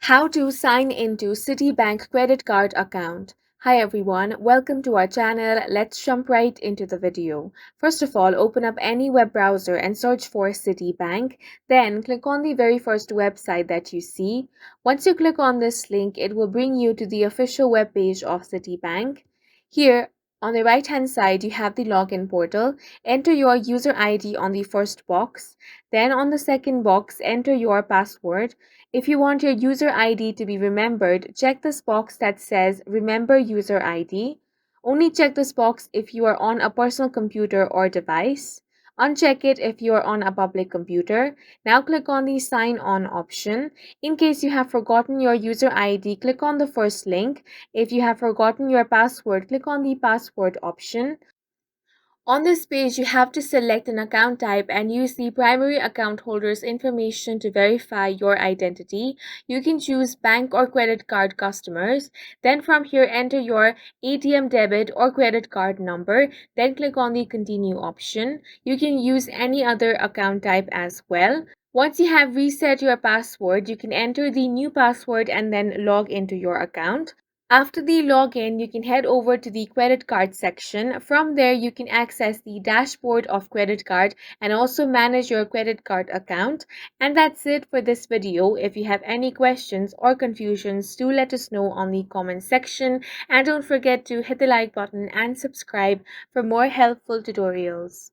How to sign into Citibank credit card account. Hi everyone, welcome to our channel. Let's jump right into the video. First of all, open up any web browser and search for Citibank. Then click on the very first website that you see. Once you click on this link, it will bring you to the official web page of Citibank. Here on the right hand side, you have the login portal. Enter your user ID on the first box. Then on the second box, enter your password. If you want your user ID to be remembered, check this box that says Remember User ID. Only check this box if you are on a personal computer or device. Uncheck it if you are on a public computer. Now click on the Sign On option. In case you have forgotten your user ID, click on the first link. If you have forgotten your password, click on the Password option. On this page, you have to select an account type and use the primary account holder's information to verify your identity. You can choose bank or credit card customers. Then from here, enter your ATM debit or credit card number. Then click on the continue option. You can use any other account type as well. Once you have reset your password, you can enter the new password and then log into your account. After the login, you can head over to the credit card section. From there, you can access the dashboard of credit card and also manage your credit card account. And that's it for this video. If you have any questions or confusions, do let us know on the comment section. And don't forget to hit the like button and subscribe for more helpful tutorials.